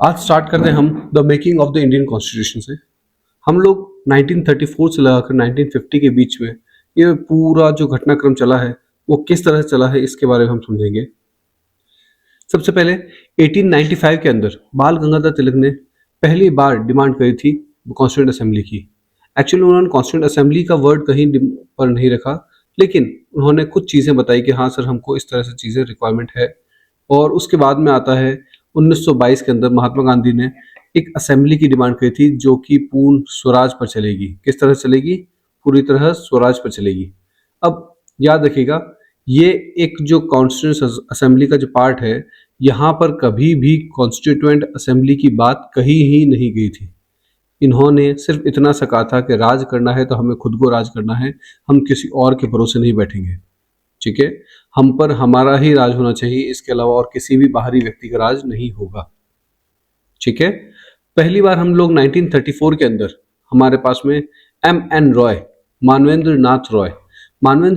आज स्टार्ट करते हैं हम the making of the Indian constitution से। हम लोग 1934 से लगाकर 1950 के बीच में ये पूरा जो घटनाक्रम चला है वो किस तरह से चला है इसके बारे में हम समझेंगे। सबसे पहले 1895 के अंदर बाल गंगाधर तिलक ने पहली बार डिमांड करी थी कॉन्स्टिट्यूंट असेंबली की। एक्चुअली उन्होंने कॉन्स्टिट्यूंट असेंबली का वर्ड कहीं पर नहीं रखा, लेकिन उन्होंने कुछ चीज़ें बताई कि हाँ सर हमको इस तरह से चीज़ें रिक्वायरमेंट है। और उसके बाद में आता है 1922 के अंदर महात्मा गांधी ने एक असेंबली की डिमांड करी थी जो कि पूर्ण स्वराज पर चलेगी। किस तरह चलेगी? पूरी तरह स्वराज पर चलेगी। अब याद रखिएगा, ये एक जो कॉन्स्टिट्यूंट असेंबली का जो पार्ट है, यहाँ पर कभी भी कॉन्स्टिट्यूएंट असेंबली की बात कही ही नहीं गई थी। इन्होंने सिर्फ इतना सा कहा था कि राज करना है तो हमें खुद को राज करना है, हम किसी और के भरोसे नहीं बैठेंगे। ठीक है, हम पर हमारा ही राज होना चाहिए, इसके अलावा और किसी भी बाहरी व्यक्ति का राज नहीं होगा। ठीक है, पहली बार हम लोग 1934 के अंदर हमारे पास में M.N. रॉय, मानवेंद्र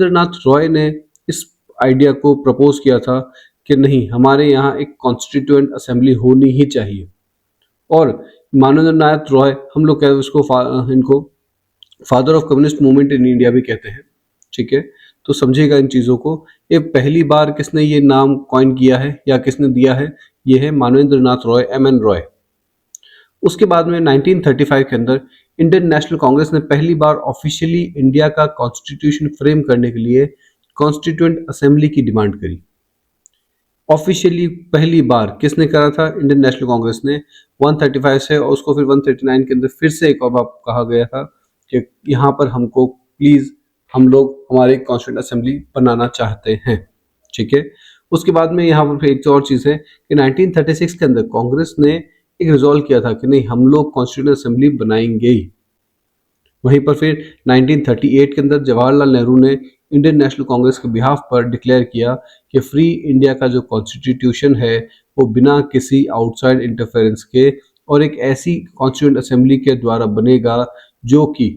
नाथ रॉय ने इस आइडिया को प्रपोज किया था कि नहीं, हमारे यहाँ एक कॉन्स्टिट्यूएंट असेंबली होनी ही चाहिए। और मानवेंद्र नाथ रॉय, हम लोग कहते हैं उसको इनको father of communist movement in India भी कहते हैं। ठीक है, तो समझिएगा इन चीज़ों को। ये पहली बार किसने ये नाम कॉइन किया है या किसने दिया है? ये है मानवेंद्र नाथ रॉय, M.N. रॉय। उसके बाद में 1935 के अंदर इंडियन नेशनल कांग्रेस ने पहली बार ऑफिशियली इंडिया का कॉन्स्टिट्यूशन फ्रेम करने के लिए कॉन्स्टिट्यूएंट असेंबली की डिमांड करी। ऑफिशियली पहली बार किसने करा था? इंडियन नेशनल कांग्रेस ने 135 से, और उसको फिर 139 के अंदर फिर से एक बार कहा गया था कि यहाँ पर हमको प्लीज, हम लोग हमारे कॉन्स्टिट्यूएंट असेंबली बनाना चाहते हैं। ठीक है, उसके बाद में यहाँ पर एक और चीज़ है कि 1936 के अंदर कांग्रेस ने एक रिजॉल्व किया था कि नहीं, हम लोग कॉन्स्टिट्यूएंट असेंबली बनाएंगे ही। वहीं पर फिर 1938 के अंदर जवाहरलाल नेहरू ने इंडियन नेशनल कांग्रेस के बिहाफ पर डिक्लेयर किया कि फ्री इंडिया का जो कॉन्स्टिट्यूशन है वो बिना किसी आउटसाइड इंटरफेरेंस के और एक ऐसी कॉन्स्टिट्यूएंट असेंबली के द्वारा बनेगा जो कि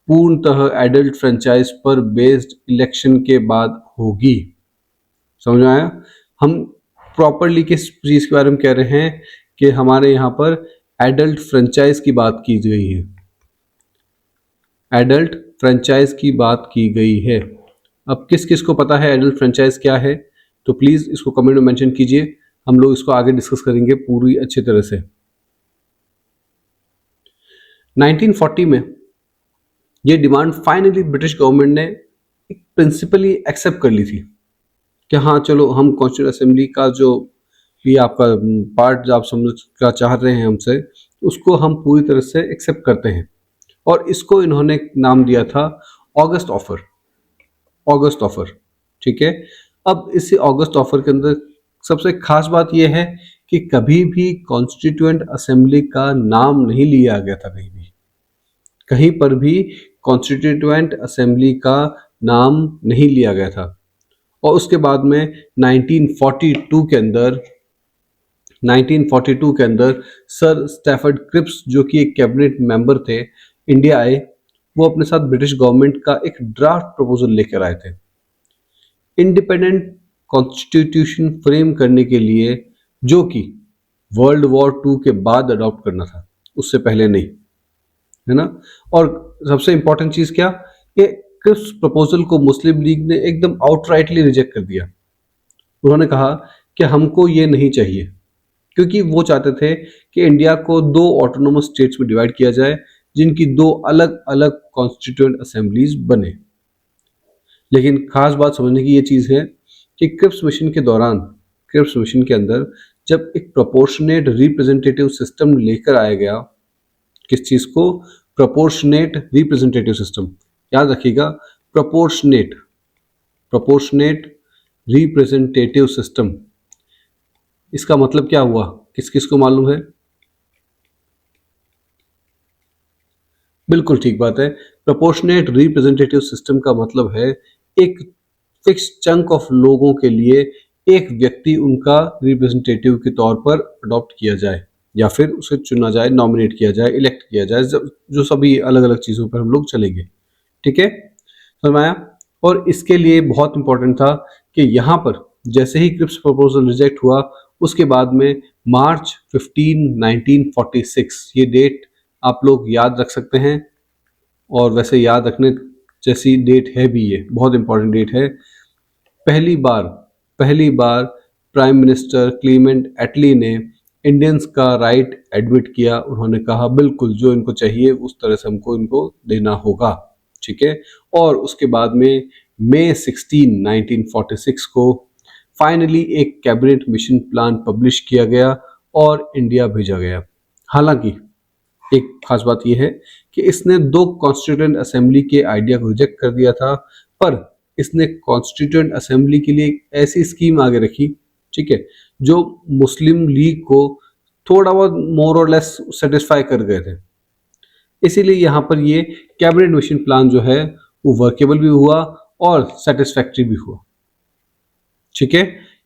पूर्णतः एडल्ट फ्रेंचाइज पर बेस्ड इलेक्शन के बाद होगी। समझ में आया? हम प्रॉपरली किस चीज के बारे में कह रहे हैं कि हमारे यहाँ पर एडल्ट फ्रेंचाइज की बात की गई है। एडल्ट फ्रेंचाइज की बात की गई है। अब किस किस को पता है एडल्ट फ्रेंचाइज क्या है? तो प्लीज इसको कमेंट में मेंशन कीजिए, हम लोग इसको आगे डिस्कस करेंगे पूरी अच्छी तरह से। 1940 में ये डिमांड फाइनली ब्रिटिश गवर्नमेंट ने प्रिंसिपली एक्सेप्ट कर ली थी कि हाँ चलो, हम कॉन्स्टिट्यूएंट असेंबली का जो भी आपका पार्ट आप समझना चाह रहे हैं हमसे, उसको हम पूरी तरह से एक्सेप्ट करते हैं। और इसको इन्होंने नाम दिया था ऑगस्ट ऑफर। ऑगस्ट ऑफर, ठीक है। अब इस ऑगस्ट ऑफर के अंदर सबसे खास बात यह है कि कभी भी कॉन्स्टिट्यूएंट असेंबली का नाम नहीं लिया गया था। कहीं पर भी कॉन्स्टिट्यूएंट असेंबली का नाम नहीं लिया गया था। और उसके बाद में 1942 के अंदर सर स्टैफर्ड क्रिप्स, जो कि एक कैबिनेट मेंबर थे, इंडिया आए। वो अपने साथ ब्रिटिश गवर्नमेंट का एक ड्राफ्ट प्रपोजल लेकर आए थे इंडिपेंडेंट कॉन्स्टिट्यूशन फ्रेम करने के लिए, जो कि वर्ल्ड वॉर 2 के बाद अडॉप्ट करना था, उससे पहले नहीं, है ना। और सबसे इंपॉर्टेंट चीज क्या, कि क्रिप्स प्रपोजल को मुस्लिम लीग ने एकदम आउटराइटली रिजेक्ट कर दिया। उन्होंने कहा कि हमको ये नहीं चाहिए, क्योंकि वो चाहते थे कि इंडिया को 2 ऑटोनोमस स्टेट्स में डिवाइड किया जाए, जिनकी 2 अलग अलग कॉन्स्टिट्यूएंट असेंबलीज बने। लेकिन खास बात समझने की ये चीज है कि क्रिप्स मिशन के अंदर जब एक प्रोपोर्शनेट रिप्रेजेंटेटिव सिस्टम लेकर आया गया, किस चीज को? Proportionate representative system. याद रखिएगा, प्रोपोर्शनेट रिप्रेजेंटेटिव सिस्टम। इसका मतलब क्या हुआ? किस किस को मालूम है? बिल्कुल ठीक बात है। प्रोपोर्शनेट रिप्रेजेंटेटिव सिस्टम का मतलब है एक फिक्स चंक ऑफ लोगों के लिए एक व्यक्ति उनका रिप्रेजेंटेटिव के तौर पर अडॉप्ट किया जाए, या फिर उसे चुना जाए, नॉमिनेट किया जाए, इलेक्ट किया जाए, जो सभी अलग अलग चीजों पर हम लोग चलेंगे। ठीक है, समझ में आया? और इसके लिए बहुत इंपॉर्टेंट था कि यहाँ पर जैसे ही क्रिप्स प्रपोजल रिजेक्ट हुआ, उसके बाद में मार्च 15 1946 ये डेट आप लोग याद रख सकते हैं, और वैसे याद रखने जैसी डेट है भी, ये बहुत इंपॉर्टेंट डेट है। पहली बार प्राइम मिनिस्टर क्लीमेंट एटली ने इंडियंस का राइट एडमिट किया। उन्होंने कहा बिल्कुल जो इनको चाहिए उस तरह से हमको इनको देना होगा, ठीक है। और उसके बाद में मई 16 1946 को फाइनली एक कैबिनेट मिशन प्लान पब्लिश किया गया और इंडिया भेजा गया। हालांकि एक खास बात यह है कि इसने दो कॉन्स्टिट्यूएंट असेंबली के आइडिया को रिजेक्ट कर दिया था, पर इसने कॉन्स्टिट्यूएंट असेंबली के लिए एक ऐसी स्कीम आगे रखी, ठीक है, जो मुस्लिम लीग को थोड़ा बहुत मोर और लेस सेटिस्फाई कर गए थे। इसीलिए यहाँ पर ये कैबिनेट मिशन प्लान जो है वो वर्केबल भी हुआ और सेटिस्फैक्ट्री भी हुआ, ठीक है,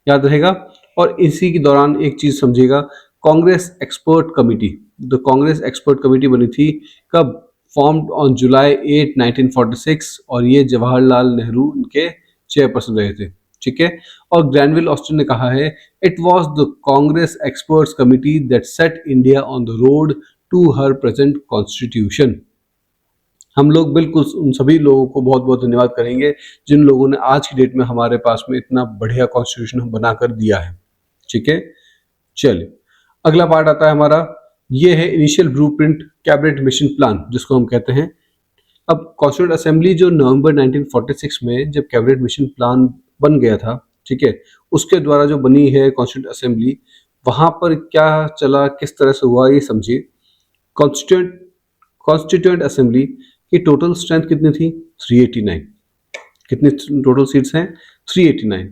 याद रहेगा। और इसी के दौरान एक चीज समझिएगा, Congress expert committee, the Congress expert committee बनी थी कब? फॉर्म्ड ऑन जुलाई 8 1946, और ये जवाहरलाल नेहरू उनके चेयरपर्सन रहे थे, ठीक है। और ग्रैनविल ऑस्टिन ने कहा है, it was the Congress experts committee that set India on the road to her present constitution. हम लोग बिल्कुल उन सभी लोगों को बहुत बहुत धन्यवाद करेंगे जिन लोगों ने आज की डेट में हमारे पास में इतना बढ़िया कॉन्स्टिट्यूशन बनाकर दिया है, ठीक है। चलिए अगला पार्ट आता है हमारा, ये है initial blueprint cabinet mission plan जिसको हम कहते हैं। अब कॉन्स्टिट्यूंट असेंबली जो नवंबर 1946 में जब कैबिनेट मिशन प्लान बन गया था, ठीक है, उसके द्वारा जो बनी है कॉन्स्टिट्यूंट असेंबली, वहां पर क्या चला, किस तरह से हुआ, ये समझिए। कॉन्स्टिट्यूंट असेंबली की टोटल स्ट्रेंथ कितनी थी? 389। कितनी टोटल सीट्स हैं? 389।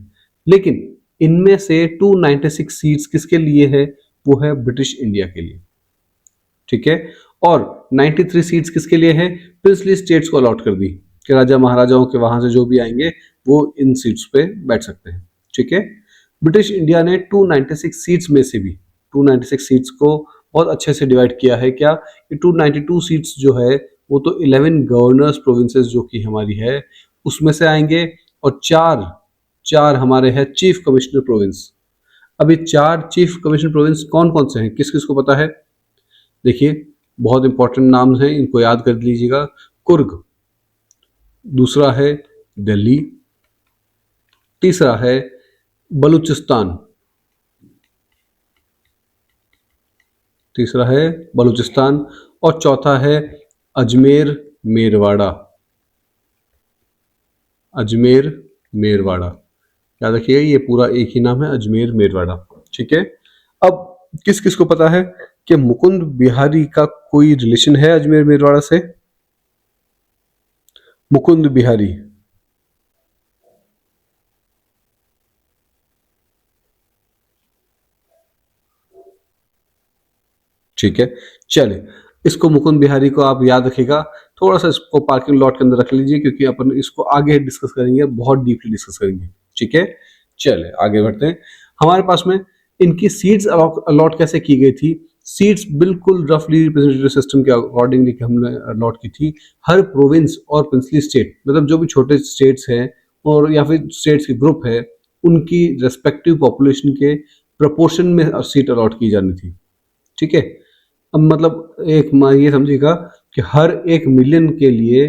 लेकिन इनमें से 296 सीट्स किसके लिए है? वो है ब्रिटिश इंडिया के लिए, ठीक है। और 93 सीट्स किसके लिए है? प्रिंसली स्टेट्स को अलॉट कर दी कि राजा महाराजाओं के वहां से जो भी आएंगे वो इन सीट्स पे बैठ सकते हैं, ठीक है। ब्रिटिश इंडिया ने 296 सीट्स में से भी 296 सीट्स को बहुत अच्छे से डिवाइड किया है। क्या कि 292 सीट्स जो है वो तो 11 गवर्नर्स प्रोविंसेस जो कि हमारी है उसमें से आएंगे, और चार हमारे हैं चीफ कमिश्नर प्रोविंस। अभी 4 चीफ कमिश्नर प्रोविंस कौन कौन से हैं, किस किस को पता है? देखिए बहुत इंपॉर्टेंट नाम हैं, इनको याद कर लीजिएगा। कुर्ग, दूसरा है दिल्ली, तीसरा है बलूचिस्तान, और चौथा है अजमेर मेरवाड़ा। याद रखिएगा ये पूरा एक ही नाम है, अजमेर मेरवाड़ा, ठीक है। अब किस किस को पता है कि मुकुंद बिहारी का कोई रिलेशन है अजमेर मेरवाड़ा से? मुकुंद बिहारी, ठीक है। चले इसको, मुकुंद बिहारी को आप याद रखिएगा, थोड़ा सा इसको पार्किंग लॉट के अंदर रख लीजिए क्योंकि अपन इसको आगे डिस्कस करेंगे, बहुत डीपली डिस्कस करेंगे, ठीक है। चले आगे बढ़ते हैं। हमारे पास में इनकी सीट्स अलॉट कैसे की गई थी? सीट्स बिल्कुल रफली रिप्रेजेंटेटिव सिस्टम के अकॉर्डिंगली हमने अलॉट की थी। हर प्रोविंस और प्रिंसली स्टेट, मतलब जो भी छोटे स्टेट्स हैं और या फिर स्टेट्स के ग्रुप है, उनकी रेस्पेक्टिव पॉपुलेशन के प्रपोर्शन में सीट अलॉट की जानी थी, ठीक है। अब मतलब एक ये समझिएगा कि हर 1 मिलियन के लिए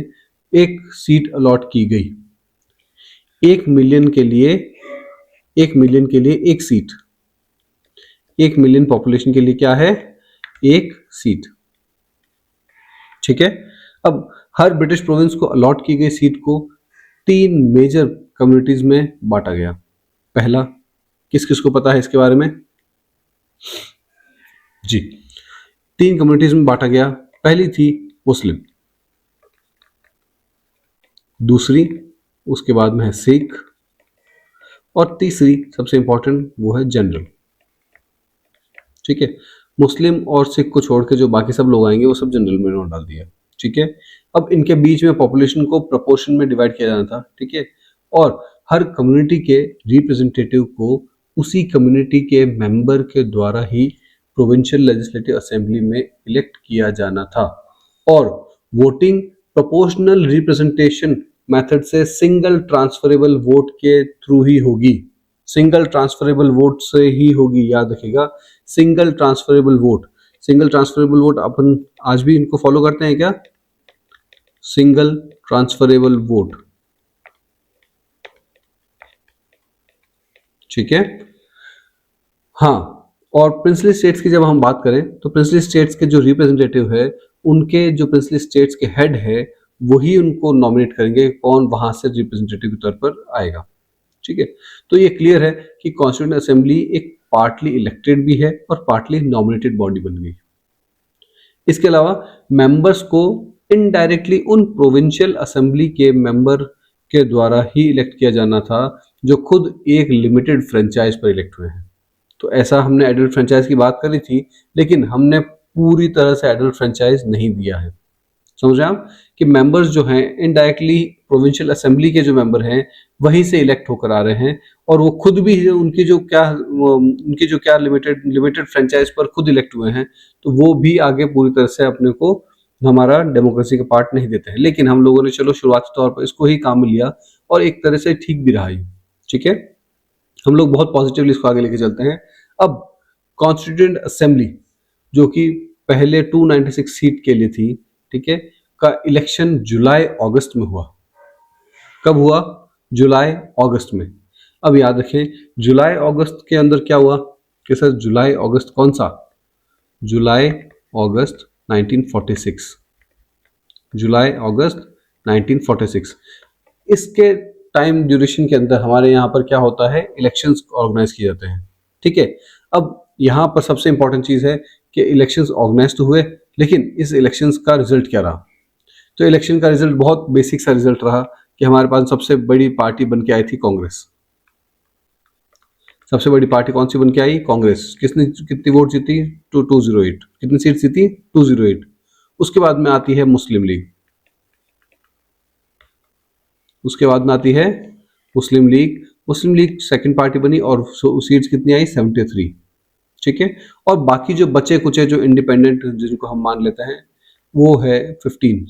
एक सीट अलॉट की गई। 1 मिलियन के लिए एक सीट, 1 मिलियन पॉपुलेशन के लिए क्या है? एक सीट, ठीक है। अब हर ब्रिटिश प्रोविंस को अलॉट की गई सीट को 3 मेजर कम्युनिटीज में बांटा गया। पहला, किस किस को पता है इसके बारे में? जी, 3 कम्युनिटीज में बांटा गया। पहली थी मुस्लिम, दूसरी उसके बाद में है सिख, और तीसरी सबसे इंपॉर्टेंट वो है जनरल, ठीक है। मुस्लिम और सिख को छोड़ के जो बाकी सब लोग आएंगे वो सब जनरल में नोट डाल दिया, ठीक है। अब इनके बीच में पॉपुलेशन को प्रोपोर्शन में डिवाइड किया जाना था, ठीक है। और हर कम्युनिटी के रिप्रेजेंटेटिव को उसी कम्युनिटी के मेंबर के द्वारा ही प्रोविंशियल लेजिस्लेटिव असेंबली में इलेक्ट किया जाना था। और वोटिंग प्रोपोर्शनल रिप्रेजेंटेशन मेथड से सिंगल ट्रांसफरेबल वोट के थ्रू ही होगी, याद रखिएगा। Single transferable vote. Single transferable vote अपन आज भी इनको फॉलो करते हैं क्या? सिंगल ट्रांसफरेबल वोट, ठीक है। हाँ, और प्रिंसली स्टेट्स की जब हम बात करें तो प्रिंसली स्टेट्स के जो रिप्रेजेंटेटिव है, उनके जो प्रिंसली स्टेट्स के हेड है, वही उनको नॉमिनेट करेंगे कौन वहां से रिप्रेजेंटेटिव के तौर पर आएगा, ठीक है। तो ये क्लियर है कि कॉन्स्टिट्यूएंट असेंबली एक पार्टली इलेक्टेड भी है और पार्टली नॉमिनेटेड बॉडी बन गई। इसके अलावा मेंबर्स को इनडायरेक्टली उन प्रोविंशियल असेंबली के मेंबर के द्वारा ही इलेक्ट किया जाना था जो खुद एक लिमिटेड फ्रेंचाइज पर इलेक्ट हुए हैं। तो ऐसा हमने एडल्ट फ्रेंचाइज की बात करी थी, लेकिन हमने पूरी तरह से एडल्ट फ्रेंचाइज नहीं दिया है। समझ रहे हैं आप कि मेंबर्स जो हैं इनडायरेक्टली प्रोविंशियल असेंबली के जो मेंबर हैं वहीं से इलेक्ट होकर आ रहे हैं, और वो खुद भी उनकी जो क्या लिमिटेड फ्रेंचाइज पर खुद इलेक्ट हुए हैं, तो वो भी आगे पूरी तरह से अपने को हमारा डेमोक्रेसी का पार्ट नहीं देते हैं। लेकिन हम लोगों ने चलो शुरुआती तौर पर इसको ही काम में लिया और एक तरह से ठीक भी रहा ये, ठीक है। हम लोग बहुत पॉजिटिवली इसको आगे लेके चलते हैं। अब कॉन्स्टिट्यूएंट असेंबली जो कि पहले 296 सीट के लिए थी, ठीक है, का इलेक्शन जुलाई अगस्त में हुआ। कब हुआ? जुलाई अगस्त में। अब याद रखें जुलाई अगस्त के अंदर क्या हुआ कि सर जुलाई अगस्त कौन सा? जुलाई अगस्त 1946, जुलाई अगस्त 1946। इसके टाइम ड्यूरेशन के अंदर हमारे यहाँ पर क्या होता है, इलेक्शंस ऑर्गेनाइज किए जाते हैं, ठीक है। अब यहाँ पर सबसे इंपॉर्टेंट चीज है कि इलेक्शंस ऑर्गेनाइज तो हुए, लेकिन इस इलेक्शंस का रिजल्ट क्या रहा? तो इलेक्शन का रिजल्ट बहुत बेसिक सा रिजल्ट रहा कि हमारे पास सबसे बड़ी पार्टी बन के आई थी कांग्रेस। सबसे बड़ी पार्टी कौन सी बन के आई? कांग्रेस। किसने कितनी वोट जीती? 208। कितनी सीट जीती? 208। उसके बाद में आती है मुस्लिम लीग, उसके बाद में आती है मुस्लिम लीग। मुस्लिम लीग सेकंड पार्टी बनी और सीट्स कितनी आई? 73, ठीक है। और बाकी जो बचे कुचे जो इंडिपेंडेंट जिनको हम मान लेते हैं वो है 15।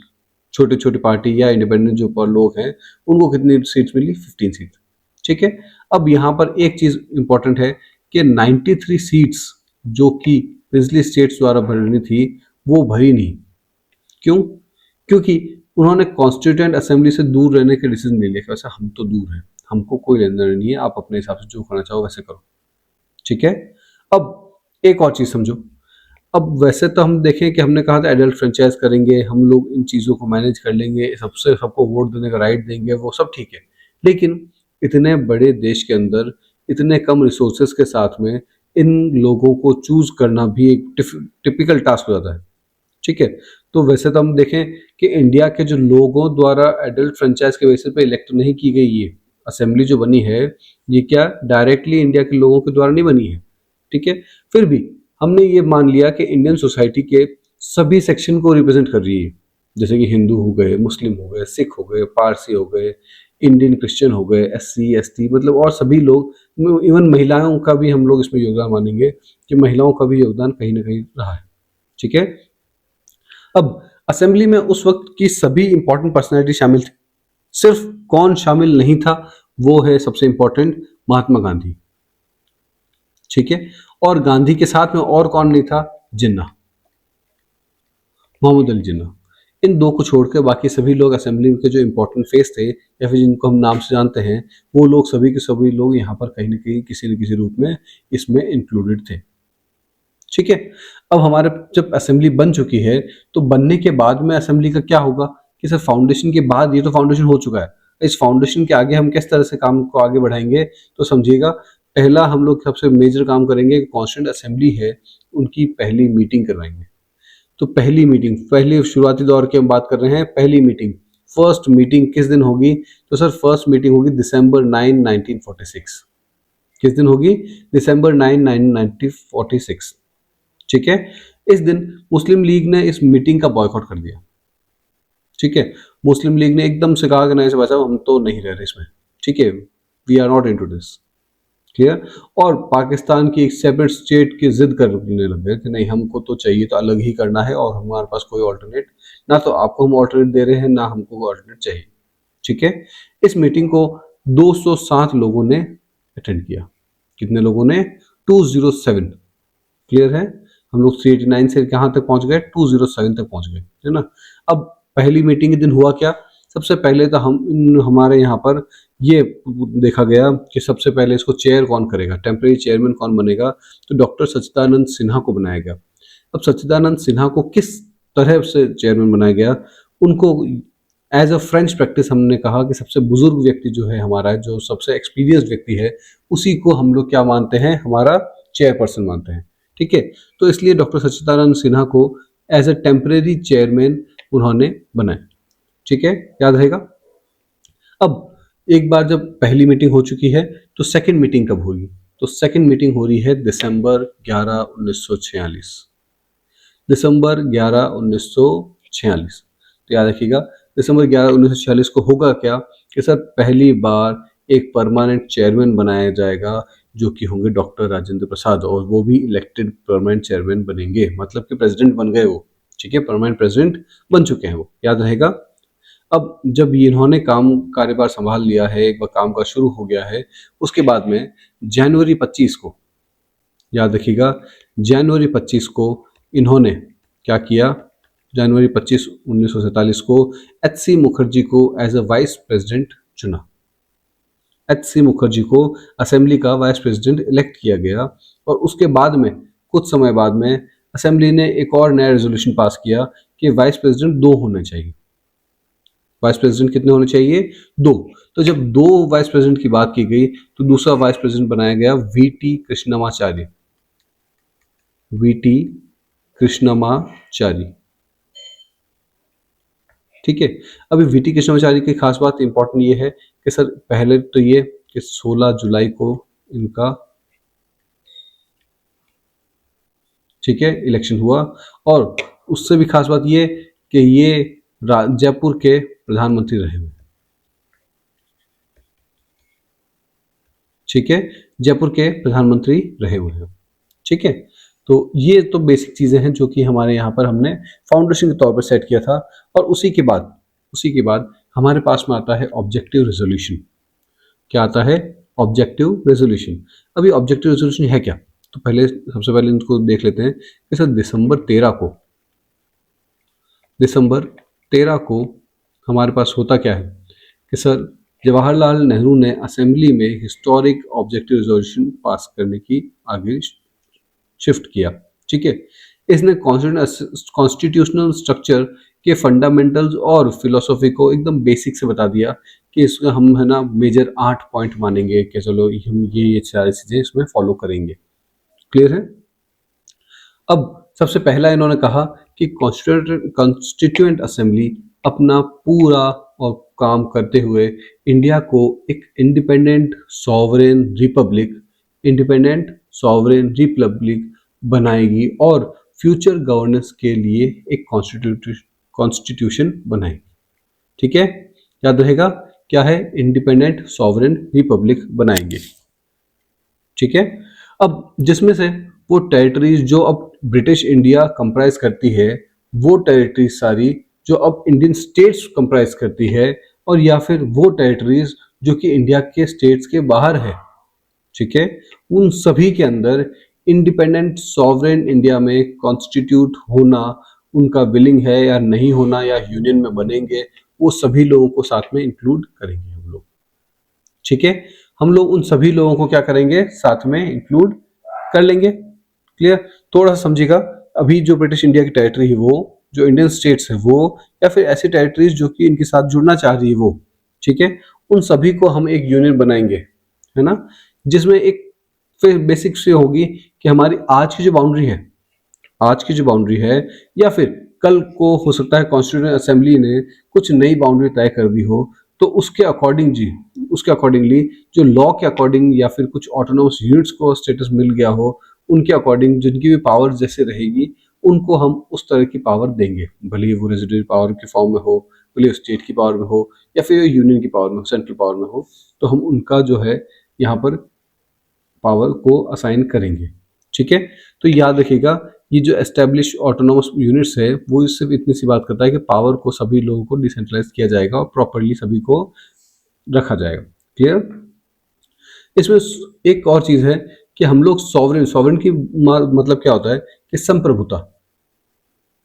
छोटे छोटे पार्टी या इंडिपेंडेंट जो पर लोग हैं उनको कितनी सीट्स मिली? 15 सीट, ठीक है। अब यहाँ पर एक चीज इंपॉर्टेंट है कि 93 सीट्स जो कि प्रिंसली स्टेट्स द्वारा भरनी थी वो भरी नहीं। क्यों? क्योंकि उन्होंने कॉन्स्टिट्यूएंट असेंबली से दूर रहने के डिसीजन ले लिया कि वैसे हम तो दूर हैं, हमको कोई लेना देना नहीं है, आप अपने हिसाब से जो करना चाहो वैसे करो, ठीक है। अब एक और चीज समझो। अब वैसे तो हम देखें कि हमने कहा था एडल्ट फ्रेंचाइज करेंगे, हम लोग इन चीज़ों को मैनेज कर लेंगे, सबसे सबको वोट देने का राइट देंगे, वो सब ठीक है। लेकिन इतने बड़े देश के अंदर इतने कम रिसोर्सेज के साथ में इन लोगों को चूज करना भी एक टिपिकल टास्क हो जाता है, ठीक है। तो वैसे तो हम देखें कि इंडिया के जो लोगों द्वारा एडल्ट फ्रेंचाइज के बेसिस पे इलेक्ट नहीं की गई ये असेंबली जो बनी है, ये क्या डायरेक्टली इंडिया के लोगों के द्वारा नहीं बनी है, ठीक है। फिर भी हमने ये मान लिया कि इंडियन सोसाइटी के सभी सेक्शन को रिप्रेजेंट कर रही है, जैसे कि हिंदू हो गए, मुस्लिम हो गए, सिख हो गए, पारसी हो गए, इंडियन क्रिश्चियन हो गए, SC ST, मतलब और सभी लोग, इवन महिलाओं का भी हम लोग इसमें योगदान मानेंगे कि महिलाओं का भी योगदान कहीं ना कहीं रहा है, ठीक है। अब असेंबली में उस वक्त की सभी इंपॉर्टेंट पर्सनैलिटी शामिल थी। सिर्फ कौन शामिल नहीं था वो है सबसे इंपॉर्टेंट, महात्मा गांधी, ठीक है। और गांधी के साथ में और कौन नहीं था? जिन्ना, मोहम्मद अली जिन्ना। इन दो को छोड़कर बाकी सभी लोग असेंबली के जो इंपॉर्टेंट फेस थे या फिर जिनको हम नाम से जानते हैं, वो लोग सभी के सभी लोग यहाँ पर कहीं ना कहीं किसी न किसी रूप में इसमें इंक्लूडेड थे, ठीक है। अब हमारे जब असेंबली बन चुकी है तो बनने के बाद में असेंबली का क्या होगा कि सर फाउंडेशन के बाद, ये तो फाउंडेशन हो चुका है, इस फाउंडेशन के आगे हम किस तरह से काम को आगे बढ़ाएंगे? तो समझिएगा, पहला हम लोग सबसे मेजर काम करेंगे, कॉन्स्टिट्यूएंट असेंबली है उनकी पहली मीटिंग करवाएंगे। तो पहली मीटिंग, पहले शुरुआती दौर की हम बात कर रहे हैं, पहली मीटिंग, फर्स्ट मीटिंग किस दिन होगी? तो सर फर्स्ट मीटिंग होगी दिसंबर 9, 1946। किस दिन होगी? दिसंबर 9, 1946, ठीक है। इस दिन मुस्लिम लीग ने इस मीटिंग का बॉयकॉट कर दिया, ठीक है। मुस्लिम लीग ने एकदम से कहा कि नहीं भाई साहब हम तो नहीं रह रहे इसमें, ठीक है, we are not into this, clear. और पाकिस्तान की एक सेपरेट स्टेट की जिद करने लग गए कि नहीं हमको तो चाहिए तो अलग ही करना है और हमारे पास कोई ऑल्टरनेट ना, तो आपको हम ऑल्टरनेट दे रहे हैं ना हमको ऑल्टरनेट चाहिए, ठीक है। इस मीटिंग को 207 लोगों ने अटेंड किया। कितने लोगों ने? 207। क्लियर है? हम लोग 389 से कहाँ तक पहुंच गए, 207 तक पहुंच गए, है ना। अब पहली मीटिंग के दिन हुआ क्या, सबसे पहले तो हमारे यहाँ पर ये देखा गया कि सबसे पहले इसको चेयर कौन करेगा, टेम्परेरी चेयरमैन कौन बनेगा, तो डॉक्टर सच्चिदानंद सिन्हा को बनाया गया। अब सच्चिदानंद सिन्हा को किस तरह से चेयरमैन बनाया गया, उनको एज अ फ्रेंच प्रैक्टिस हमने कहा कि सबसे बुजुर्ग व्यक्ति जो है हमारा, जो सबसे एक्सपीरियंस व्यक्ति है, उसी को हम लोग क्या मानते हैं, हमारा चेयरपर्सन मानते हैं, ठीक है। तो इसलिए डॉक्टर सच्चिदानंद सिन्हा को एज अ टेम्परेरी चेयरमैन उन्होंने बनाया, ठीक है, याद रहेगा। अब एक बार जब पहली मीटिंग हो चुकी है तो सेकंड मीटिंग कब होगी, तो सेकंड मीटिंग हो रही है दिसंबर 11 1946, दिसंबर 11 1946। तो याद रखिएगा दिसंबर 11 1946 को होगा क्या कि सर पहली बार एक परमानेंट चेयरमैन बनाया जाएगा जो कि होंगे डॉक्टर राजेंद्र प्रसाद, और वो भी इलेक्टेड परमानेंट चेयरमैन बनेंगे, मतलब कि प्रेसिडेंट बन गए वो, ठीक है, परमानेंट प्रेसिडेंट बन चुके हैं वो, याद रहेगा। अब जब इन्होंने काम कार्यभार संभाल लिया है, एक बार काम का शुरू हो गया है, उसके बाद में जनवरी 25 को, याद रखिएगा, जनवरी 25 को इन्होंने क्या किया, जनवरी 25 1947 को एच.सी. मुखर्जी को एज अ वाइस प्रेसिडेंट चुना, एच.सी. मुखर्जी को असेंबली का वाइस प्रेसिडेंट इलेक्ट किया गया। और उसके बाद में कुछ समय बाद में असेंबली ने एक और नया रेजोल्यूशन पास किया कि वाइस प्रेसिडेंट 2 होने चाहिए। वाइस प्रेसिडेंट कितने होने चाहिए, 2। तो जब 2 वाइस प्रेसिडेंट की बात की गई तो दूसरा वाइस प्रेसिडेंट बनाया गया वीटी कृष्णमाचार्य, वीटी कृष्णमाचारी, ठीक है। अभी वीटी कृष्णमाचारी की खास बात इंपॉर्टेंट ये है कि सर पहले तो ये कि 16 जुलाई को इनका, ठीक है, इलेक्शन हुआ, और उससे भी खास बात ये कि ये जयपुर के प्रधानमंत्री रहे हुए, ठीक है, जयपुर के प्रधानमंत्री रहे हुए हैं, ठीक है। तो ये तो बेसिक चीजें हैं जो कि हमारे यहाँ पर हमने फाउंडेशन के तौर पर सेट किया था। और उसी के बाद हमारे पास में आता है ऑब्जेक्टिव रेजोल्यूशन। क्या आता है, ऑब्जेक्टिव रेजोल्यूशन। अभी ऑब्जेक्टिव रेजोल्यूशन है क्या, तो पहले सबसे पहले इनको देख लेते हैं कि सर दिसंबर 13 को हमारे पास होता क्या है कि सर जवाहरलाल नेहरू ने असेंबली में हिस्टोरिक ऑब्जेक्टिव रेजोल्यूशन पास करने की आगे शिफ्ट किया, ठीक है। इसने कॉन्स्टिट्यूशनल स्ट्रक्चर के फंडामेंटल्स और फिलोसॉफी को एकदम बेसिक से बता दिया कि इसमें हम है ना मेजर 8 पॉइंट मानेंगे कि चलो हम ये सारी चीजें इसमें फॉलो करेंगे, क्लियर है। अब सबसे पहला इन्होंने कहा कि कॉन्स्टिट्यूएंट असेंबली अपना पूरा और काम करते हुए इंडिया को एक इंडिपेंडेंट सॉवरेन रिपब्लिक बनाएगी और फ्यूचर गवर्नेंस के लिए एक कॉन्स्टिट्यूशन बनाएगी, ठीक है, याद रहेगा क्या है, इंडिपेंडेंट सॉवरेन रिपब्लिक बनाएंगे, ठीक है। अब जिसमें से वो टेरिटरीज जो अब ब्रिटिश इंडिया कंप्राइज करती है, वो टेरिटरीज सारी जो अब इंडियन स्टेट्स कंप्राइज करती है, और या फिर वो टेरिटरीज जो कि इंडिया के स्टेट्स के बाहर है, ठीक है, उन सभी के अंदर इंडिपेंडेंट सॉवरेन इंडिया में कॉन्स्टिट्यूट होना उनका विलिंग है या नहीं होना, या यूनियन में बनेंगे, वो सभी लोगों को साथ में इंक्लूड करेंगे हम लोग, ठीक है। हम लोग उन सभी लोगों को क्या करेंगे, साथ में इंक्लूड कर लेंगे, क्लियर। थोड़ा सा समझिएगा, अभी जो ब्रिटिश इंडिया की टेरिटरी है वो, जो इंडियन स्टेट्स है वो, या फिर ऐसी टेरिटरीज जो कि इनके साथ जुड़ना चाह रही है वो, ठीक है, उन सभी को हम एक यूनियन बनाएंगे, है ना, जिसमें एक फिर बेसिक से होगी कि हमारी आज की जो बाउंड्री है, या फिर कल को हो सकता है कॉन्स्टिट्यूएंट असेंबली ने कुछ नई बाउंड्री तय कर दी हो, तो उसके अकॉर्डिंगली जो लॉ के अकॉर्डिंग या फिर कुछ ऑटोनोमस यूनिट्स को स्टेटस मिल गया हो, उनके अकॉर्डिंग जिनकी भी पावर जैसे रहेगी उनको हम उस तरह की पावर देंगे, भले ही वो रेजिडेंट पावर के फॉर्म में हो, भले स्टेट की पावर में हो, या फिर यूनियन की पावर में हो, सेंट्रल पावर में हो, तो हम उनका जो है यहाँ पर पावर को असाइन करेंगे, ठीक है। तो याद रखिएगा ये जो एस्टेब्लिश ऑटोनोमस यूनिट्स है वो सिर्फ इतनी सी बात करता है कि पावर को सभी लोगों को डिसेंट्रलाइज किया जाएगा और प्रॉपर्ली सभी को रखा जाएगा, क्लियर। इसमें एक और चीज है कि हम लोग सॉवरेन, सॉवरेन की मतलब क्या होता है कि संप्रभुता,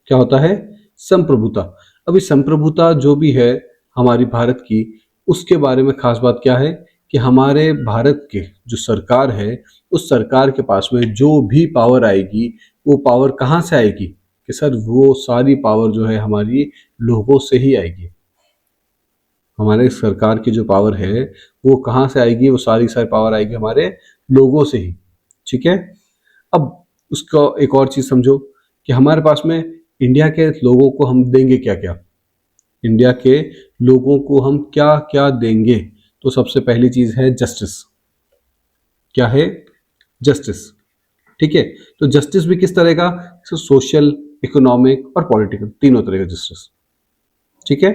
क्या होता है, संप्रभुता। अभी संप्रभुता जो भी है हमारी भारत की, उसके बारे में खास बात क्या है कि हमारे भारत के जो सरकार है, उस सरकार के पास में जो भी पावर आएगी, वो पावर कहाँ से आएगी कि सर वो सारी पावर जो है हमारी लोगों से ही आएगी। हमारे सरकार की जो पावर है वो कहाँ से आएगी, वो सारी सारी पावर आएगी हमारे लोगों से ही। ठीक है। अब उसका एक और चीज समझो कि हमारे पास में इंडिया के लोगों को हम देंगे क्या क्या, इंडिया के लोगों को हम क्या क्या देंगे। तो सबसे पहली चीज है जस्टिस। क्या है, जस्टिस। ठीक है। तो जस्टिस भी किस तरह का, सोशल, इकोनॉमिक और पॉलिटिकल, तीनों तरह का जस्टिस। ठीक है।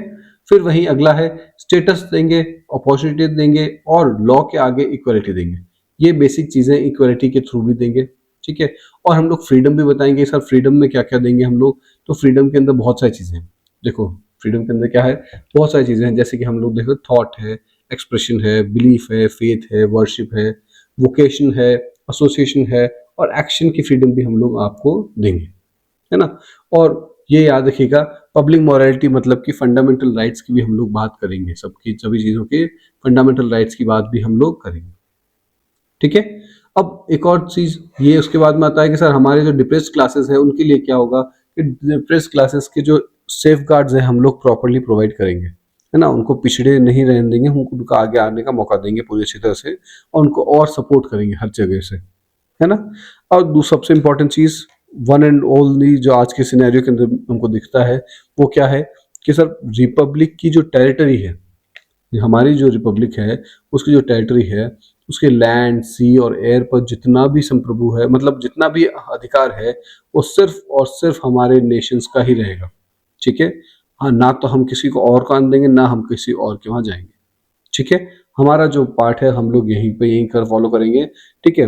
फिर वही अगला है स्टेटस देंगे, अपॉर्चुनिटी देंगे और लॉ के आगे इक्वलिटी देंगे। ये बेसिक चीजें इक्वलिटी के थ्रू भी देंगे। ठीक है। और हम लोग फ्रीडम भी बताएंगे सर, फ्रीडम में क्या क्या देंगे हम लोग। तो फ्रीडम के अंदर बहुत सारी चीजें हैं। देखो फ्रीडम के अंदर क्या है, बहुत सारी चीजें हैं, जैसे कि हम लोग देखो थॉट है, एक्सप्रेशन है, बिलीफ है, फेथ है, वर्शिप है, वोकेशन है, एसोसिएशन है, और एक्शन की फ्रीडम भी हम लोग आपको देंगे, है ना। और ये याद रखिएगा पब्लिक मॉरलिटी मतलब कि फंडामेंटल राइट्स की भी हम लोग बात करेंगे, सबकी सभी चीजों के फंडामेंटल राइट्स की बात भी हम लोग करेंगे। ठीक है। अब एक और चीज ये उसके बाद में आता है कि सर हमारे जो डिप्रेस्ड क्लासेस है उनके लिए क्या होगा कि डिप्रेस्ड क्लासेस के जो सेफ गार्ड्स है हम लोग प्रॉपरली प्रोवाइड करेंगे, है ना। उनको पिछड़े नहीं रहने देंगे, उनको उनका आगे आने का मौका देंगे पूरी अच्छी तरह से, और उनको और सपोर्ट करेंगे हर जगह से, है ना। और सबसे इंपॉर्टेंट चीज वन एंड ओनली जो आज के सिनेरियो के अंदर हमको दिखता है वो क्या है कि सर रिपब्लिक की जो टेरिटरी है, हमारी जो रिपब्लिक है उसकी जो टेरिटरी है, उसके लैंड, सी और एयर पर जितना भी संप्रभु है, मतलब जितना भी अधिकार है, वो सिर्फ और सिर्फ हमारे नेशंस का ही रहेगा। ठीक है। हाँ, ना तो हम किसी को और को आने देंगे, ना हम किसी और के वहां जाएंगे। ठीक है। हमारा जो पार्ट है हम लोग यहीं पे यहीं कर फॉलो करेंगे। ठीक है।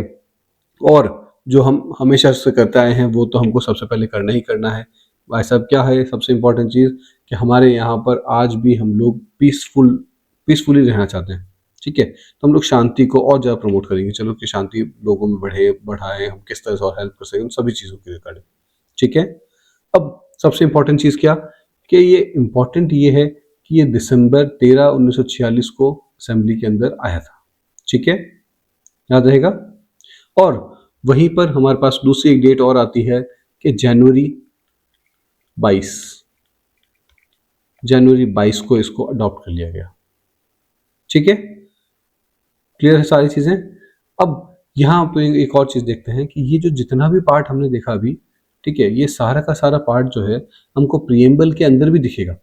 और जो हम हमेशा से करते आए हैं वो तो हमको सबसे पहले करना ही करना है। भाई साहब क्या है सबसे इम्पोर्टेंट चीज़ कि हमारे यहाँ पर आज भी हम लोग पीसफुली रहना चाहते हैं। ठीक है। तो हम लोग शांति को और ज़्यादा प्रमोट करेंगे, चलो कि शांति लोगों में बढ़ाए, हम किस तरह से और हेल्प कर सकें, उन सभी चीज़ों के रिगार्डिंग। ठीक है। अब सबसे इम्पोर्टेंट चीज़ क्या कि ये इम्पोर्टेंट ये है कि ये दिसंबर 13 1946 को असेंबली के अंदर आया था। ठीक है, याद रहेगा। और वहीं पर हमारे पास दूसरी एक डेट और आती है कि जनवरी 22 को इसको अडॉप्ट कर लिया गया। ठीक है, क्लियर है सारी चीजें। अब यहाँ पे एक और चीज देखते हैं कि ये जो जितना भी पार्ट हमने देखा अभी, ठीक है, ये सारा का सारा पार्ट जो है हमको प्रिएम्बल के अंदर भी दिखेगा।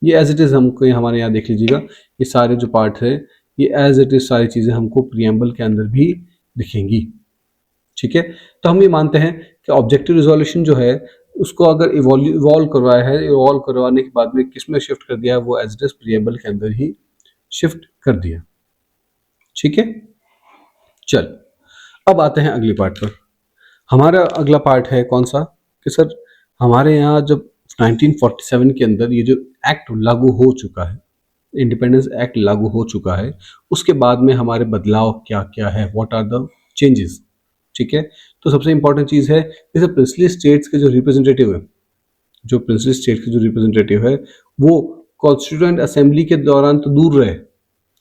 ये एज इट इज हमको हमारे यहाँ देख लीजिएगा, ये सारे जो पार्ट है ये एज इट इज सारी चीजें हमको प्रिएम्बल के अंदर भी दिखेंगी। ठीक है। तो हम ये मानते हैं कि ऑब्जेक्टिव रिजोल्यूशन जो है उसको अगर इवॉल्व करवाया है, इवॉल्व करवाने के बाद में किसमें शिफ्ट कर दिया है, वो एज इट इज प्रिएम्बल के अंदर ही शिफ्ट कर दिया। ठीक है। चल अब आते हैं अगली पार्ट पर। हमारा अगला पार्ट है कौन सा कि सर हमारे यहाँ जब 1947 के अंदर ये जो एक्ट लागू हो चुका है, इंडिपेंडेंस एक्ट लागू हो चुका है, उसके बाद में हमारे बदलाव क्या क्या है, व्हाट आर द चेंजेस। ठीक है। तो सबसे इंपॉर्टेंट चीज है जैसे प्रिंसली स्टेट्स के जो रिप्रेजेंटेटिव है, जो प्रिंसली स्टेट के जो रिप्रेजेंटेटिव है वो कॉन्स्टिट्यूएंट असेंबली के दौरान तो दूर रहे।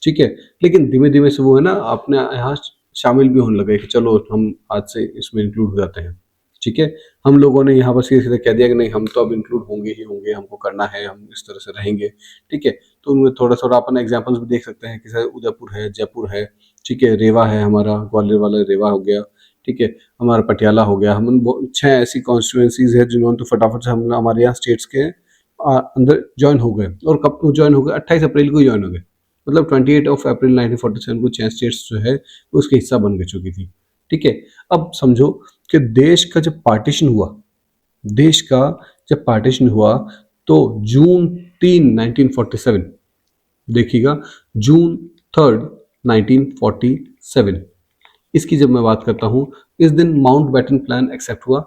ठीक है। लेकिन धीमे धीमे से वो है ना अपने यहाँ शामिल भी होने लगे कि चलो हम आज से इसमें इंक्लूड हो जाते हैं। ठीक है। हम लोगों ने यहाँ पर सीधे सीधे कह दिया कि नहीं हम तो अब इंक्लूड होंगे ही होंगे, हमको करना है, हम इस तरह से रहेंगे। ठीक है। तो उनमें थोड़ा थोड़ा अपन एग्जाम्पल्स भी देख सकते हैं कि सर उदयपुर है, जयपुर है, ठीक है, रेवा है, हमारा ग्वालियर वाला रेवा हो गया, ठीक है, हमारा पटियाला हो गया। हम 6 ऐसी कॉन्स्टिट्यूएंसीज है जिन्होंने तो फटाफट से हम हमारे यहाँ स्टेट्स के अंदर ज्वाइन हो गए। और कब ज्वाइन हो गए, 28 अप्रैल को ज्वाइन हो गए, मतलब 28 अप्रैल 1947 को 6 स्टेट्स जो है वो उसके हिस्सा बन गई चुकी थी। ठीक है। अब समझो कि देश का जब पार्टीशन हुआ, देश का जब पार्टीशन हुआ तो जून 3 1947, देखिएगा जून 3 1947, इसकी जब मैं बात करता हूं इस दिन माउंटबेटन प्लान एक्सेप्ट हुआ।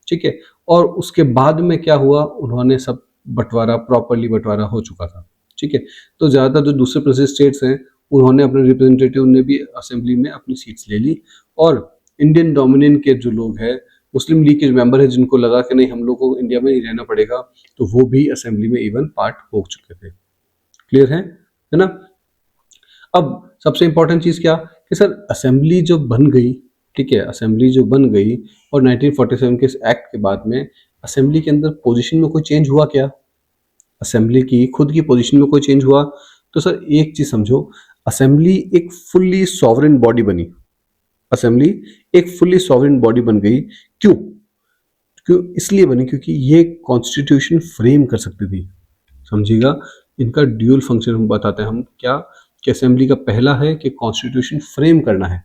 ठीक है। और उसके बाद में क्या हुआ, उन्होंने सब बंटवारा, प्रॉपरली बंटवारा हो चुका था। ठीक है। तो ज़्यादातर जो दूसरे स्टेट्स हैं उन्होंने अपने रिप्रेजेंटेटिव ने भी असेंबली में अपनी सीट्स ले ली, और इंडियन डोमिनियन के जो लोग हैं, मुस्लिम लीग के जो मेंबर है, जिनको लगा कि नहीं हम लोग को इंडिया में ही रहना पड़ेगा, तो वो भी असेंबली में इवन पार्ट हो चुके थे। क्लियर है ना। अब सबसे इंपॉर्टेंट चीज क्या कि सर असेंबली जो बन गई, ठीक है, असेंबली जो बन गई और 1947 के इस एक्ट के बाद में असेंबली के अंदर पोजीशन में कोई चेंज हुआ क्या? असेंबली की खुद की पोजीशन में कोई चेंज हुआ? तो सर एक चीज समझो, असेंबली एक फुल्ली सॉवरेन बॉडी बनी। असेंबली एक फुल्ली सॉवरेन बॉडी बन गई। क्यों? क्यों इसलिए बनी क्योंकि ये कॉन्स्टिट्यूशन फ्रेम कर सकती थी। समझिएगा, इनका ड्यूअल फंक्शन हम बताते हैं हम क्या, कि असेंबली का पहला है कि कॉन्स्टिट्यूशन फ्रेम करना है।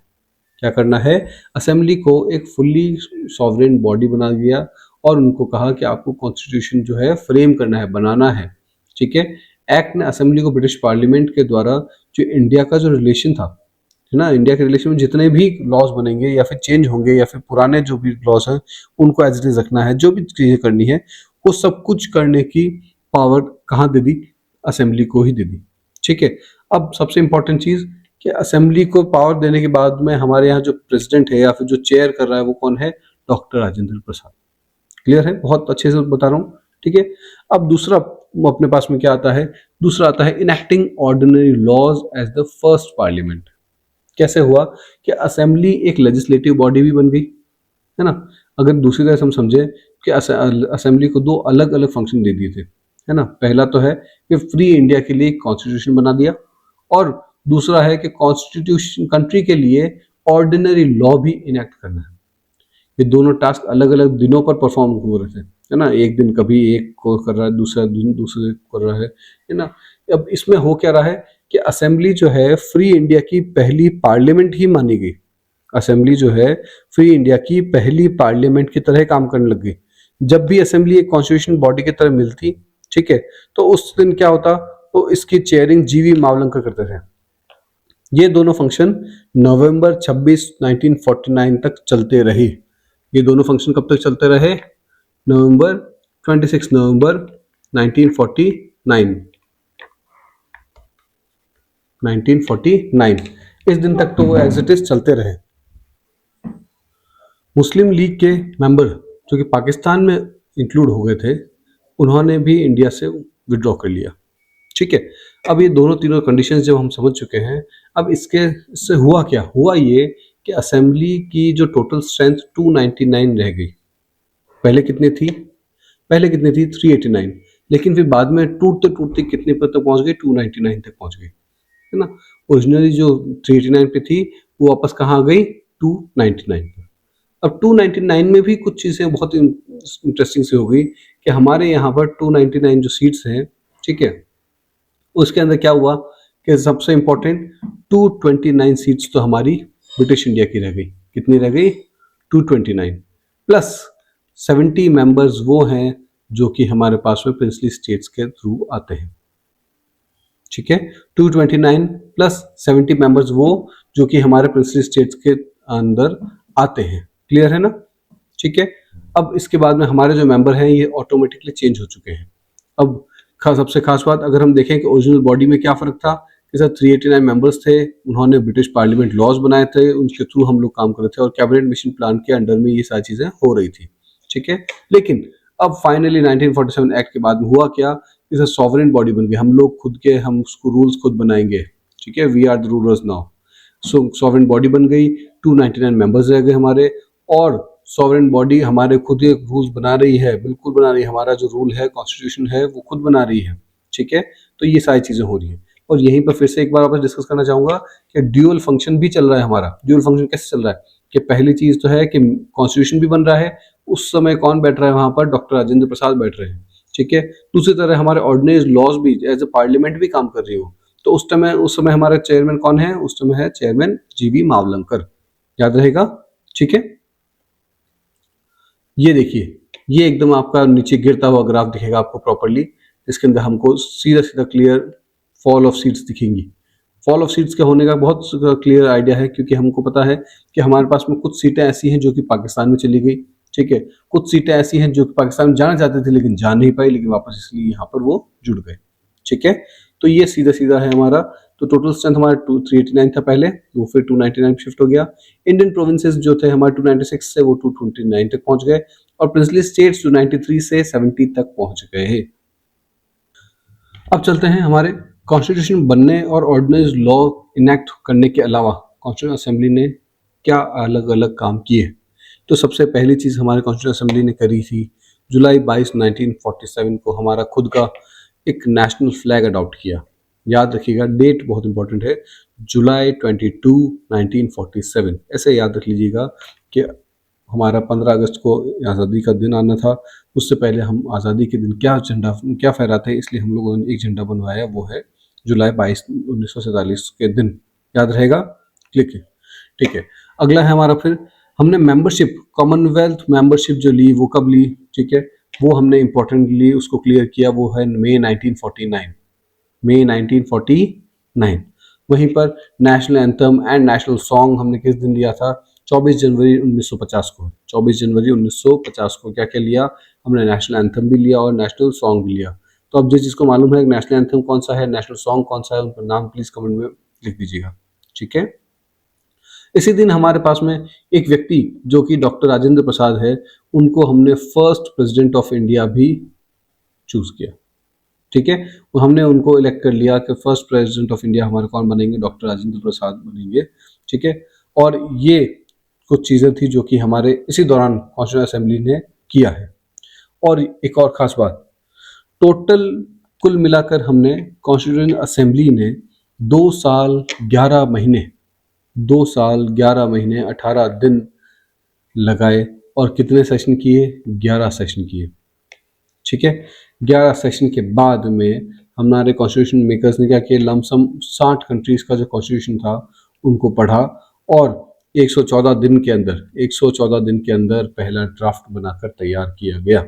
क्या करना है? असेंबली को एक फुल्ली सॉवरेन बॉडी बना दिया और उनको कहा कि आपको कॉन्स्टिट्यूशन जो है फ्रेम करना है, बनाना है। ठीक है। एक्ट ने असेंबली को ब्रिटिश पार्लियामेंट के द्वारा जो इंडिया का जो रिलेशन था, है ना, इंडिया के रिलेशन में जितने भी लॉज बनेंगे या फिर चेंज होंगे या फिर पुराने जो भी लॉज हैं उनको एज इट इज रखना है, जो भी चीजें करनी है वो सब कुछ करने की पावर कहाँ दे दी? असेंबली को ही दे दी। ठीक है। अब सबसे इंपॉर्टेंट चीज कि असेंबली को पावर देने के बाद में हमारे यहाँ जो प्रेसिडेंट है या फिर जो चेयर कर रहा है वो कौन है? डॉक्टर राजेंद्र प्रसाद। क्लियर है? बहुत अच्छे से बता रहा हूँ। ठीक है। अब दूसरा अपने पास में क्या आता है? दूसरा आता है enacting ordinary laws as the first parliament. कैसे हुआ कि असेंबली एक लेजिस्लेटिव बॉडी भी बन गई, है ना। अगर दूसरी तरह से हम समझे कि असेंबली को दो अलग अलग फंक्शन दे दिए थे, है ना। पहला तो है कि फ्री इंडिया के लिए कॉन्स्टिट्यूशन बना दिया और दूसरा है कि कॉन्स्टिट्यूशन कंट्री के लिए ऑर्डिनरी लॉ भी इनेक्ट करना है। ये दोनों टास्क अलग अलग दिनों पर परफॉर्म हो रहे थे, है ना। एक दिन कभी एक को कर रहा है, दूसरा दिन दूसरे को कर रहा है ना। अब इसमें हो क्या रहा है कि असेंबली जो है फ्री इंडिया की पहली पार्लियामेंट ही मानी गई। असेंबली जो है फ्री इंडिया की पहली पार्लियामेंट की तरह काम करने लग गई। जब भी असेंबली एक कॉन्स्टिट्यूशन बॉडी की तरह मिलती, ठीक है, तो उस दिन क्या होता, तो इसकी चेयरिंग जीवी मावलंकर करते थे। ये दोनों फंक्शन नवंबर 26 1949 तक चलते रहे। ये दोनों फंक्शन कब तक चलते रहे? नवंबर 26 नवंबर 1949 1949 इस दिन तक तो वो एज इट इज चलते रहे। मुस्लिम लीग के मेंबर जो कि पाकिस्तान में इंक्लूड हो गए थे, उन्होंने भी इंडिया से विड्रॉ कर लिया। ठीक है। अब ये दोनों तीनों कंडीशंस जब हम समझ चुके हैं, अब इससे हुआ क्या? हुआ ये कि असेंबली की जो टोटल स्ट्रेंथ 299 रह गई। पहले कितनी थी? पहले कितनी थी? 389। लेकिन फिर बाद में टूटते टूटते कितने पर तक पहुंच गई? 299 तक पहुंच गई, है ना। ओरिजिनली जो 389 पे थी वो वापस कहाँ आ गई? 299 पर। अब 299 में भी कुछ चीजें बहुत इंटरेस्टिंग सी हो गई कि हमारे यहाँ पर 299 जो सीट्स हैं, ठीक है, उसके अंदर क्या हुआ कि सबसे इंपॉर्टेंट 229 सीट्स तो हमारी ब्रिटिश इंडिया की रह गई। कितनी रह गई? 229 प्लस 70 मेंबर्स वो हैं जो कि हमारे पास में प्रिंसली स्टेट्स के थ्रू आते हैं। ठीक है। 229 प्लस 70 मेंबर्स वो जो कि हमारे प्रिंसली स्टेट्स के अंदर आते हैं। क्लियर है ना। ठीक है। अब इसके बाद में हमारे जो मेंबर हैं ये ऑटोमेटिकली चेंज हो चुके हैं। अब सबसे खास बात अगर हम देखें कि ओरिजिनल बॉडी में क्या फर्क था कि सर 389 मेंबर्स थे, उन्होंने ब्रिटिश पार्लियामेंट लॉज बनाए थे, उनके थ्रू हम लोग काम कर रहे थे और कैबिनेट मिशन प्लान के अंडर में ये सारी चीजें हो रही थी। ठीक है। लेकिन अब फाइनली 1947 एक्ट के बाद में हुआ क्या कि सर सॉवरेन बॉडी बन गई, हम लोग खुद के, हम उसको रूल्स खुद बनाएंगे। ठीक है। We are the rulers now. So sovereign body बन गई, 299 मेंबर्स रह गए हमारे और सॉवरेन बॉडी हमारे खुद एक रूल्स बना रही है, बिल्कुल बना रही है। हमारा जो रूल है, कॉन्स्टिट्यूशन है, वो खुद बना रही है। ठीक है। तो ये सारी चीजें हो रही हैं और यहीं पर फिर से एक बार वापस डिस्कस करना चाहूंगा कि ड्यूअल फंक्शन भी चल रहा है हमारा। ड्यूअल फंक्शन कैसे चल रहा है कि पहली चीज तो है कि कॉन्स्टिट्यूशन भी बन रहा है, उस समय कौन बैठ रहा है वहां पर? डॉक्टर राजेंद्र प्रसाद बैठ रहे हैं। ठीक है। दूसरी तरह हमारे ऑर्डिनरी लॉज भी एज ए पार्लियामेंट भी काम कर रही हो, तो उस समय हमारा चेयरमैन कौन है? उस समय है चेयरमैन जीवी मावलंकर। याद रहेगा। ठीक है। ये देखिए, ये एकदम आपका नीचे गिरता हुआ ग्राफ दिखेगा आपको प्रॉपरली, इसके अंदर हमको सीधा सीधा क्लियर फॉल ऑफ सीट्स दिखेंगी। फॉल ऑफ सीट्स के होने का बहुत क्लियर आइडिया है क्योंकि हमको पता है कि हमारे पास में कुछ सीटें ऐसी हैं जो कि पाकिस्तान में चली गई। ठीक है। कुछ सीटें ऐसी हैं जो कि पाकिस्तान में जाना चाहते थे लेकिन जा नहीं पाई, लेकिन वापस इसलिए यहाँ पर वो जुड़ गए। ठीक है। तो ये सीधा सीधा है हमारा तो टोटल स्ट्रेंथ हमारा 389 था पहले, वो फिर 299 शिफ्ट हो गया। इंडियन प्रोविंसेस जो थे हमारे 296 से वो 229 तक पहुंच गए, और प्रिंसली स्टेट्स 293 से 70 तक पहुंच गए। अब चलते हैं हमारे कॉन्स्टिट्यूशन बनने और ऑर्डिनेंस लॉ इनेक्ट करने के अलावा कॉन्स्टिट्यूशन असेंबली ने क्या अलग अलग काम किए। तो सबसे पहली चीज़ हमारे कॉन्स्टिट्यूशन असेंबली ने करी थी, जुलाई 22 1947 को हमारा खुद का एक नेशनल फ्लैग अडॉप्ट किया। याद रखिएगा, डेट बहुत इंपॉर्टेंट है, जुलाई 22 1947, ऐसे याद रख लीजिएगा कि हमारा 15 अगस्त को आज़ादी का दिन आना था। उससे पहले हम आज़ादी के दिन क्या फहराते हैं, इसलिए हम लोगों ने एक झंडा बनवाया, वो है जुलाई 22 1947 के दिन। याद रहेगा? क्लिक है, ठीक है। अगला है हमारा, फिर हमने मेंबरशिप, कॉमनवेल्थ मेंबरशिप जो ली वो कब ली, ठीक है, वो हमने इंपॉर्टेंटली उसको क्लियर किया, वो है मई 1949, मई 1949। वहीं पर national anthem and national song हमने किस दिन लिया था, 24 जनवरी 1950 को। 24 जनवरी 1950 को क्या क्या लिया हमने, नेशनल एंथम भी लिया और नेशनल सॉन्ग भी लिया। तो अब जिस जिसको मालूम है नेशनल एंथम कौन सा है, नेशनल सॉन्ग कौन सा है, उनका नाम प्लीज कमेंट में लिख दीजिएगा, ठीक है। इसी दिन हमारे पास में एक व्यक्ति जो कि डॉक्टर राजेंद्र प्रसाद है, उनको हमने फर्स्ट प्रेसिडेंट ऑफ इंडिया भी चूज किया, ठीक है। हमने उनको इलेक्ट कर लिया कि फर्स्ट प्रेसिडेंट ऑफ इंडिया हमारे कौन बनेंगे, डॉक्टर राजेंद्र प्रसाद बनेंगे, ठीक है। और ये कुछ चीज़ें थी जो कि हमारे इसी दौरान कॉन्स्टिट्यूशन असेंबली ने किया है। और एक और ख़ास बात, टोटल कुल मिलाकर हमने कॉन्स्टिट्यूशन असेंबली ने 2 साल 11 महीने 2 साल 11 महीने 18 दिन लगाए, और कितने सेशन किए, 11 सेशन किए, ठीक है। 11 सेशन के बाद में हमारे कॉन्स्टिट्यूशन मेकर्स ने क्या किया, लमसम 60 कंट्रीज का जो कॉन्स्टिट्यूशन था उनको पढ़ा, और 114 दिन के अंदर 114 दिन के अंदर पहला ड्राफ्ट बनाकर तैयार किया गया,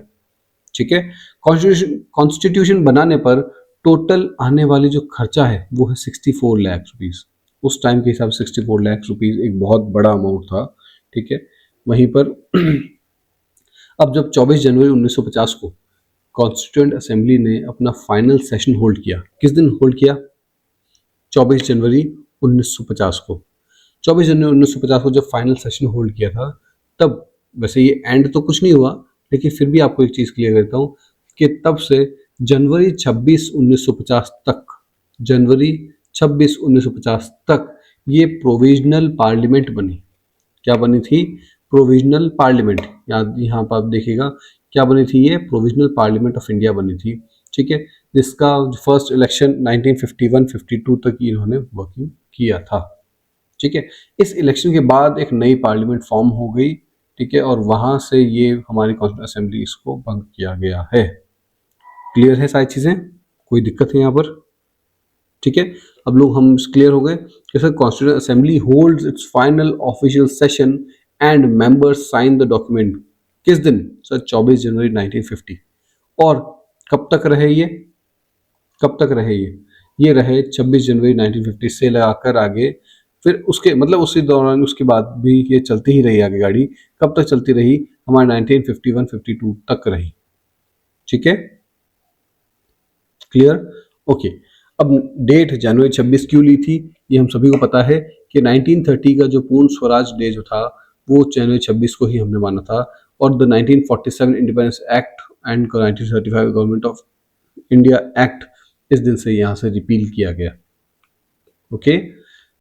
ठीक है। कॉन्स्टिट्यूशन बनाने पर टोटल आने वाली जो खर्चा है वो है 64 लाख रुपीस। उस टाइम के हिसाब से 64 लाख रुपीस एक बहुत बड़ा अमाउंट था, ठीक है। वहीं पर अब जब 24 जनवरी 1950 को कॉन्स्टिट्यूएंट असेंबली ने अपना फाइनल सेशन होल्ड किया, किस दिन होल्ड किया, 24 जनवरी 1950 को। 24 जनवरी 1950 को जब फाइनल सेशन होल्ड किया था, तब वैसे ये एंड तो कुछ नहीं हुआ, लेकिन फिर भी आपको एक चीज़ क्लियर करता हूँ कि तब से जनवरी 26 1950 तक, जनवरी 26 1950 तक ये प्रोविजनल पार्लियामेंट बनी। क्या बनी थी, प्रोविजनल पार्लियामेंट। यहाँ पर आप देखिएगा क्या बनी थी, ये प्रोविजनल पार्लियामेंट ऑफ इंडिया बनी थी, ठीक है। जिसका फर्स्ट इलेक्शन 1951-52 तक इन्होंने वर्किंग किया था, ठीक है। इस इलेक्शन के बाद एक नई पार्लियामेंट फॉर्म हो गई, ठीक है, और वहां से ये हमारी कॉन्स्टिट्यूशन असेंबली इसको भंग किया गया है। क्लियर है सारी चीजें, कोई दिक्कत है यहाँ पर, ठीक है। अब लोग हम क्लियर हो गए कि sir constitution assembly holds its final official session and members sign the document, किस दिन सर, 24 जनवरी 1950। और कब तक रहे ये, कब तक रहे ये रहे 26 जनवरी 1950 से लगाकर आगे, फिर उसके मतलब उसी दौरान उसके बाद भी ये चलती ही रही आगे गाड़ी। कब तक चलती रही, हमारे 1951-52 तक रही, ठीक है, क्लियर, ओके। अब डेट जनवरी 26 क्यों ली थी, ये हम सभी को पता है कि 1930 का जो पूर्ण स्वराज डे जो था वो जनवरी 26 को ही हमने माना था, और the 1947 independence act and 1935 government of India act इस दिन से यहाँ से रिपील किया गया, ओके।